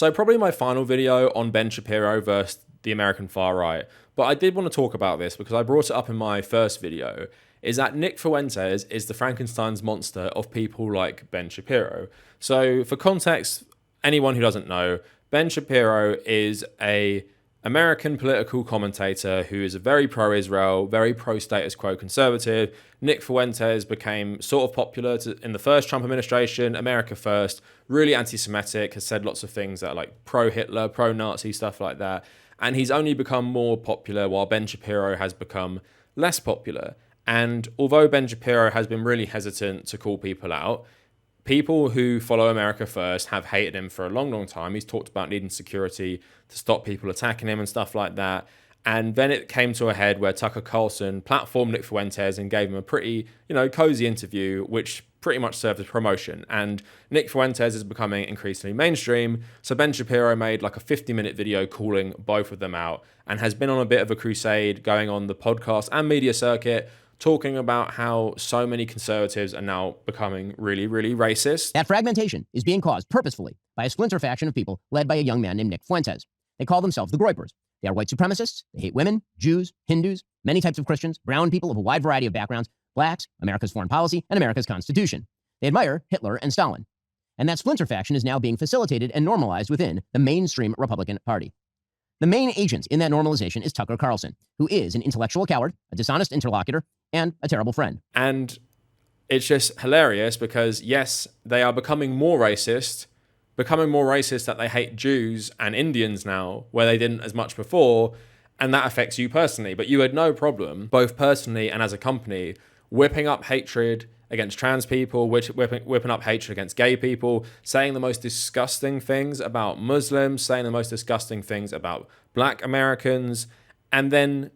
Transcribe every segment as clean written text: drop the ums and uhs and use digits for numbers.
So probably my final video on Ben Shapiro versus the American far right. But I did want to talk about this because I brought it up in my first video, is that Nick Fuentes is the Frankenstein's monster of people like Ben Shapiro. So for context, anyone who doesn't know, Ben Shapiro is a American political commentator who is a very pro-Israel, very pro-status quo conservative. Nick Fuentes became sort of popular in the first Trump administration, America first, really anti-Semitic, has said lots of things that are like pro-Hitler, pro-Nazi, stuff like that. And he's only become more popular while Ben Shapiro has become less popular. And although Ben Shapiro has been really hesitant to call people out, people who follow America First have hated him for a long, long time. He's talked about needing security to stop people attacking him and stuff like that. And then it came to a head where Tucker Carlson platformed Nick Fuentes and gave him a pretty, cozy interview, which pretty much served as promotion. And Nick Fuentes is becoming increasingly mainstream. So Ben Shapiro made like a 50-minute video calling both of them out and has been on a bit of a crusade going on the podcast and media circuit, talking about how so many conservatives are now becoming really, really racist. That fragmentation is being caused purposefully by a splinter faction of people led by a young man named Nick Fuentes. They call themselves the Groypers. They are white supremacists. They hate women, Jews, Hindus, many types of Christians, brown people of a wide variety of backgrounds, blacks, America's foreign policy, and America's Constitution. They admire Hitler and Stalin. And that splinter faction is now being facilitated and normalized within the mainstream Republican Party. The main agent in that normalization is Tucker Carlson, who is an intellectual coward, a dishonest interlocutor, and a terrible friend. And it's just hilarious because, yes, they are becoming more racist that they hate Jews and Indians now, where they didn't as much before, and that affects you personally. But you had no problem, both personally and as a company, whipping up hatred against trans people, whipping up hatred against gay people, saying the most disgusting things about Muslims, saying the most disgusting things about Black Americans, and then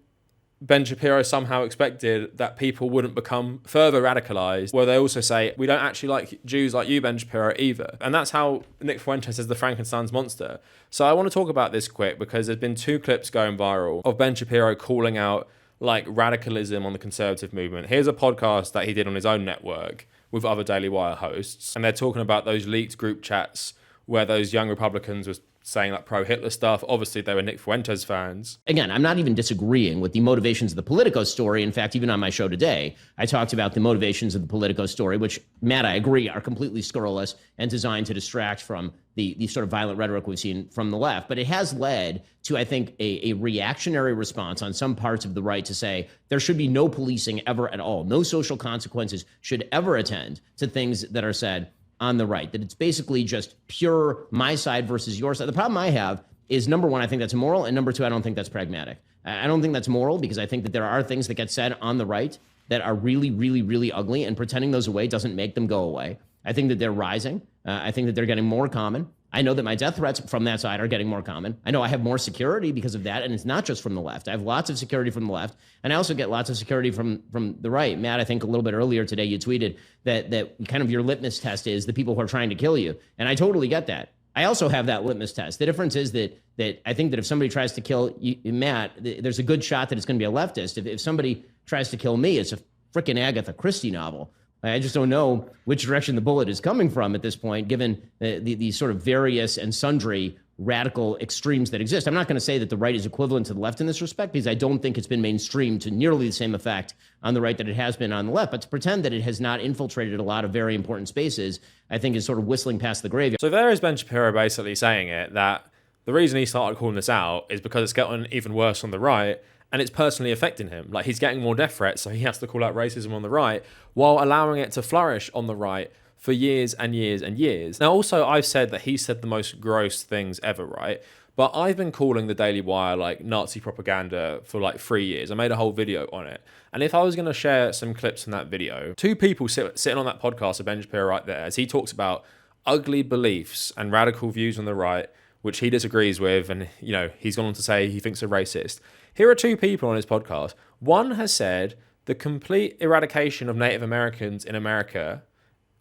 Ben Shapiro somehow expected that people wouldn't become further radicalized, where they also say, we don't actually like Jews like you, Ben Shapiro, either. And that's how Nick Fuentes is the Frankenstein's monster. So I want to talk about this quick because there's been 2 clips going viral of Ben Shapiro calling out like radicalism on the conservative movement. Here's a podcast that he did on his own network with other Daily Wire hosts, and they're talking about those leaked group chats where those young Republicans were saying like pro-Hitler stuff. Obviously, they were Nick Fuentes fans. Again, I'm not even disagreeing with the motivations of the Politico story. In fact, even on my show today, I talked about the motivations of the Politico story, which, Matt, I agree, are completely scurrilous and designed to distract from the sort of violent rhetoric we've seen from the left. But it has led to, I think, a reactionary response on some parts of the right to say there should be no policing ever at all. No social consequences should ever attend to things that are said on the right, that it's basically just pure my side versus your side. The problem I have is, number one, I think that's immoral, and number two, I don't think that's pragmatic. I don't think that's moral because I think that there are things that get said on the right that are really, really, really ugly, and pretending those away doesn't make them go away. I think that they're rising. I think that they're getting more common. I know that my death threats from that side are getting more common. I know I have more security because of that, and it's not just from the left. I have lots of security from the left, and I also get lots of security from the right. Matt, I think a little bit earlier today you tweeted that kind of your litmus test is the people who are trying to kill you, and I totally get that. I also have that litmus test. The difference is that I think that if somebody tries to kill you, Matt, there's a good shot that it's going to be a leftist. If somebody tries to kill me, it's a frickin' Agatha Christie novel. I just don't know which direction the bullet is coming from at this point, given the sort of various and sundry radical extremes that exist. I'm not going to say that the right is equivalent to the left in this respect, because I don't think it's been mainstreamed to nearly the same effect on the right that it has been on the left. But to pretend that it has not infiltrated a lot of very important spaces, I think is sort of whistling past the graveyard. So there is Ben Shapiro basically saying that the reason he started calling this out is because it's getting even worse on the right, and it's personally affecting him. Like, he's getting more death threats, so he has to call out racism on the right while allowing it to flourish on the right for years and years and years. Now, also, I've said that he said the most gross things ever, right? But I've been calling the Daily Wire like Nazi propaganda for like 3 years. I made a whole video on it. And if I was going to share some clips from that video, 2 people sitting on that podcast of Ben Shapiro right there, as he talks about ugly beliefs and radical views on the right, which he disagrees with, and he's gone on to say he thinks are racist. Here are 2 people on his podcast. One has said the complete eradication of Native Americans in America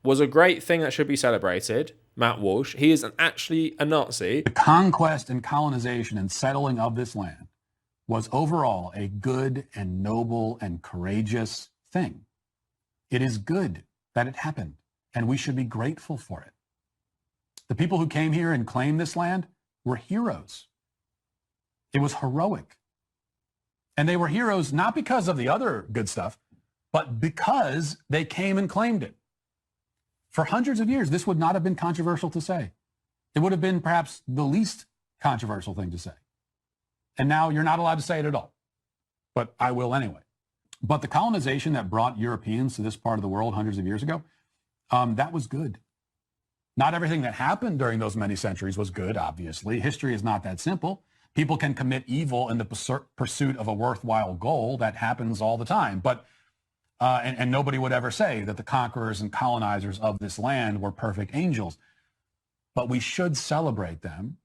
was a great thing that should be celebrated. Matt Walsh. He is actually a Nazi. The conquest and colonization and settling of this land was overall a good and noble and courageous thing. It is good that it happened, and we should be grateful for it. The people who came here and claimed this land were heroes. It was heroic. And they were heroes not because of the other good stuff, but because they came and claimed it. For hundreds of years, this would not have been controversial to say. It would have been perhaps the least controversial thing to say. And now you're not allowed to say it at all. But I will anyway. But the colonization that brought Europeans to this part of the world hundreds of years ago, that was good. Not everything that happened during those many centuries was good, obviously. History is not that simple. People can commit evil in the pursuit of a worthwhile goal. That happens all the time. But and nobody would ever say that the conquerors and colonizers of this land were perfect angels. But we should celebrate them,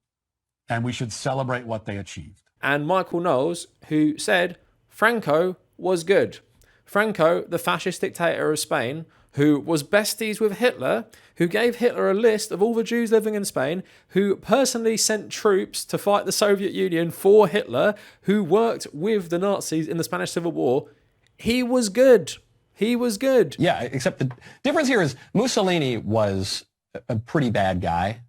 and we should celebrate what they achieved. And Michael Knowles, who said Franco was good. Franco, the fascist dictator of Spain, who was besties with Hitler, who gave Hitler a list of all the Jews living in Spain, who personally sent troops to fight the Soviet Union for Hitler, who worked with the Nazis in the Spanish Civil War. He was good. He was good. Yeah, except the difference here is Mussolini was a pretty bad guy.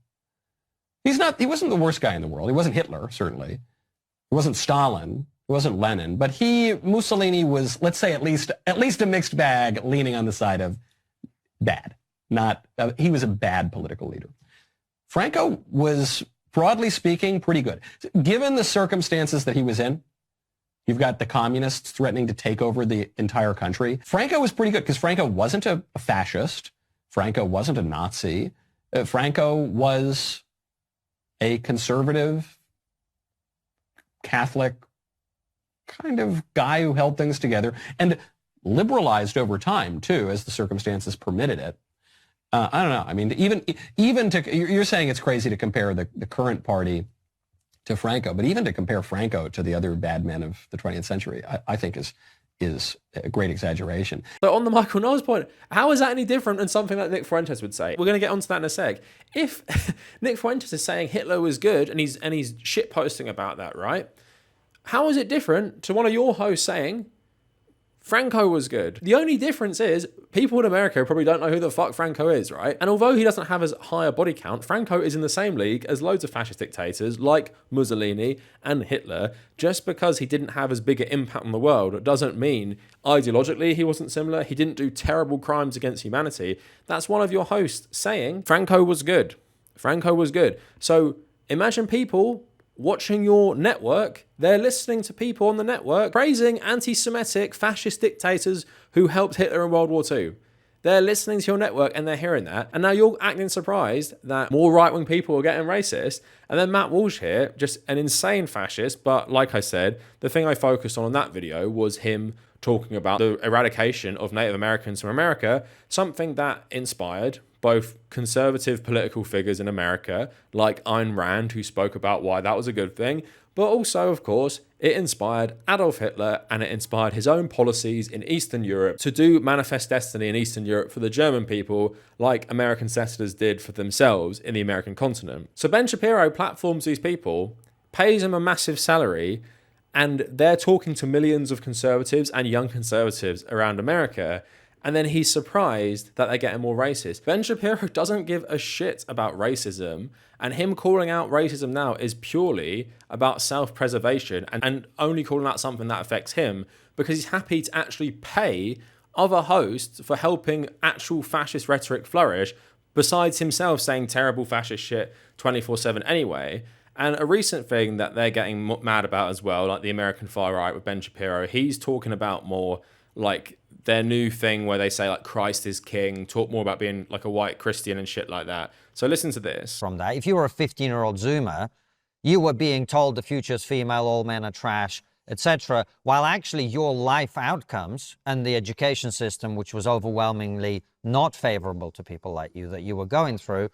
He wasn't the worst guy in the world. He wasn't Hitler, certainly. He wasn't Stalin. He wasn't Lenin. But Mussolini was, let's say, at least a mixed bag, leaning on the side of bad. He was a bad political leader. Franco was, broadly speaking, pretty good. Given the circumstances that he was in, you've got the communists threatening to take over the entire country. Franco was pretty good because Franco wasn't a fascist. Franco wasn't a Nazi. Franco was a conservative, Catholic kind of guy who held things together and liberalized over time, too, as the circumstances permitted it. I don't know. I mean, even to, you're saying it's crazy to compare the current party to Franco, but even to compare Franco to the other bad men of the 20th century, I think is a great exaggeration. So on the Michael Knowles point, how is that any different than something like Nick Fuentes would say? We're going to get onto that in a sec. If Nick Fuentes is saying Hitler was good and he's shitposting about that, right? How is it different to one of your hosts saying Franco was good? The only difference is people in America probably don't know who the fuck Franco is, right? And although he doesn't have as high a body count, Franco is in the same league as loads of fascist dictators like Mussolini and Hitler. Just because he didn't have as big an impact on the world doesn't mean ideologically he wasn't similar. He didn't do terrible crimes against humanity. That's one of your hosts saying Franco was good. Franco was good. So imagine people watching your network, they're listening to people on the network praising anti-Semitic fascist dictators who helped Hitler in World War II. They're listening to your network and they're hearing that. And now you're acting surprised that more right-wing people are getting racist. And then Matt Walsh here, just an insane fascist. But like I said, the thing I focused on in that video was him talking about the eradication of Native Americans from America, something that inspired both conservative political figures in America, like Ayn Rand, who spoke about why that was a good thing, but also, of course, it inspired Adolf Hitler and it inspired his own policies in Eastern Europe to do manifest destiny in Eastern Europe for the German people, like American settlers did for themselves in the American continent. So Ben Shapiro platforms these people, pays them a massive salary, and they're talking to millions of conservatives and young conservatives around America. And then he's surprised that they're getting more racist. Ben Shapiro doesn't give a shit about racism, and him calling out racism now is purely about self-preservation and only calling out something that affects him because he's happy to actually pay other hosts for helping actual fascist rhetoric flourish, besides himself saying terrible fascist shit 24/7 anyway. And a recent thing that they're getting mad about as well, like the American far right with Ben Shapiro, he's talking about more like their new thing where they say like Christ is king, talk more about being like a white Christian and shit like that. So listen to this. From that, if you were a 15-year-old Zoomer, you were being told the future's female, all men are trash, etc., while actually your life outcomes and the education system, which was overwhelmingly not favorable to people like you that you were going through,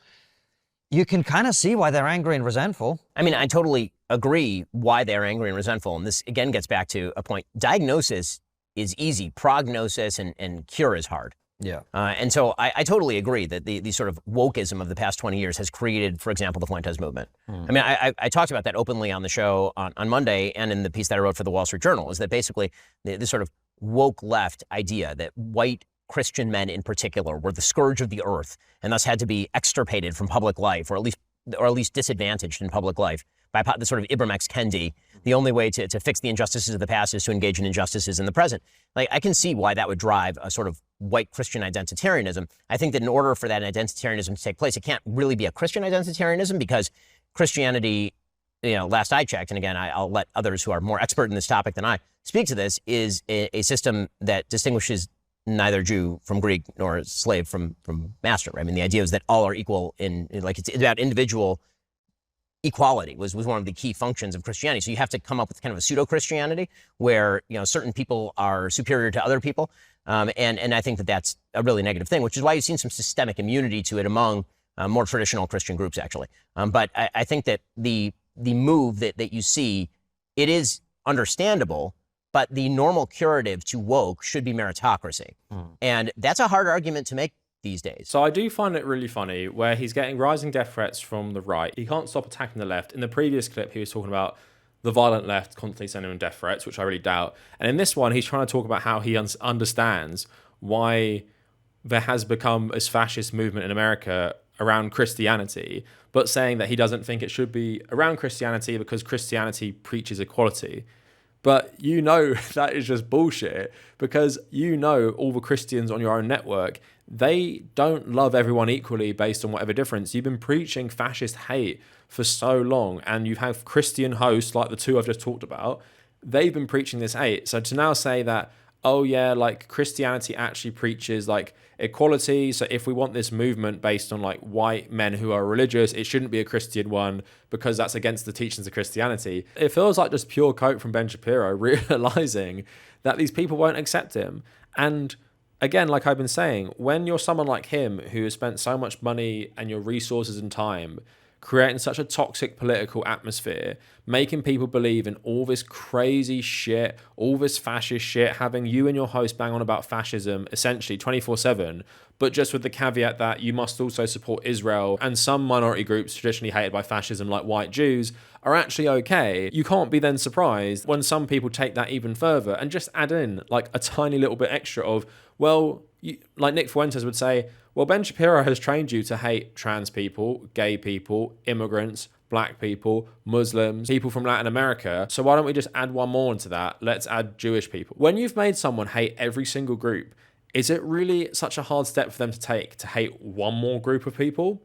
you can kind of see why they're angry and resentful. I mean, I totally agree why they're angry and resentful. And this, again, gets back to a point. Diagnosis is easy. Prognosis and cure is hard. Yeah. And so I totally agree that the sort of wokeism of the past 20 years has created, for example, the Fuentes movement. I mean, I talked about that openly on the show on Monday and in the piece that I wrote for the Wall Street Journal, is that basically the sort of woke left idea that white Christian men in particular were the scourge of the earth and thus had to be extirpated from public life, or at least or at least disadvantaged in public life by the sort of Ibram X. Kendi. The only way to fix the injustices of the past is to engage in injustices in the present. Like, I can see why that would drive a sort of white Christian identitarianism. I think that in order for that identitarianism to take place, it can't really be a Christian identitarianism, because Christianity, last I checked, and again, I'll let others who are more expert in this topic than I speak to this, is a system that distinguishes neither Jew from Greek nor slave from master. Right? I mean, the idea is that all are equal it's about individual equality was one of the key functions of Christianity. So you have to come up with kind of a pseudo-Christianity where, certain people are superior to other people. And I think that that's a really negative thing, which is why you've seen some systemic immunity to it among more traditional Christian groups, actually. But I think that the move that you see, it is understandable, but the normal curative to woke should be meritocracy. And that's a hard argument to make these days. So I do find it really funny where he's getting rising death threats from the right. He can't stop attacking the left. In the previous clip, he was talking about the violent left constantly sending him death threats, which I really doubt. And in this one, he's trying to talk about how he understands why there has become this fascist movement in America around Christianity, but saying that he doesn't think it should be around Christianity because Christianity preaches equality. But that is just bullshit, because all the Christians on your own network, they don't love everyone equally based on whatever difference. You've been preaching fascist hate for so long, and you have Christian hosts like the two I've just talked about. They've been preaching this hate. So to now say that, oh yeah, like Christianity actually preaches like equality, so if we want this movement based on like white men who are religious, it shouldn't be a Christian one because that's against the teachings of Christianity. It feels like just pure coke from Ben Shapiro realizing that these people won't accept him. And again, like I've been saying, when you're someone like him who has spent so much money and your resources and time creating such a toxic political atmosphere, making people believe in all this crazy shit, all this fascist shit, having you and your host bang on about fascism essentially 24/7, but just with the caveat that you must also support Israel, and some minority groups traditionally hated by fascism like white Jews are actually okay. You can't be then surprised when some people take that even further and just add in like a tiny little bit extra of, well, like Nick Fuentes would say, well, Ben Shapiro has trained you to hate trans people, gay people, immigrants, black people, Muslims, people from Latin America. So why don't we just add one more into that? Let's add Jewish people. When you've made someone hate every single group, is it really such a hard step for them to take to hate one more group of people?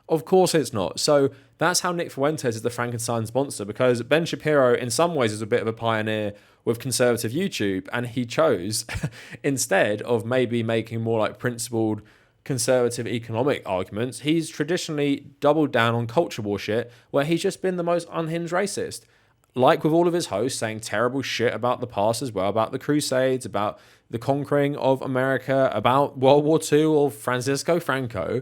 Of course it's not. So that's how Nick Fuentes is the Frankenstein's monster, because Ben Shapiro in some ways is a bit of a pioneer with conservative YouTube, and he chose instead of maybe making more like principled conservative economic arguments, he's traditionally doubled down on culture war shit, where he's just been the most unhinged racist. Like with all of his hosts saying terrible shit about the past as well, about the Crusades, about the conquering of America, about World War II or Francisco Franco.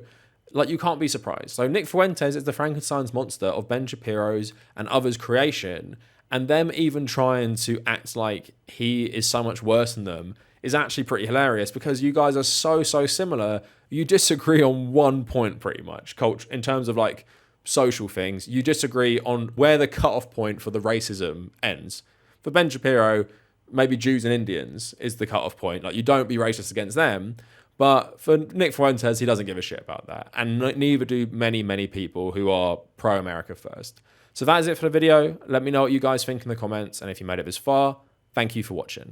Like, you can't be surprised. So Nick Fuentes is the Frankenstein's monster of Ben Shapiro's and others' creation, and them even trying to act like he is so much worse than them is actually pretty hilarious, because you guys are so similar. You disagree on one point pretty much, culture, in terms of like social things. You disagree on where the cutoff point for the racism ends. For Ben Shapiro, maybe Jews and Indians is the cutoff point. Like, you don't be racist against them. But for Nick Fuentes, he doesn't give a shit about that. And neither do many people who are pro-America first. So that is it for the video. Let me know what you guys think in the comments. And if you made it this far, thank you for watching.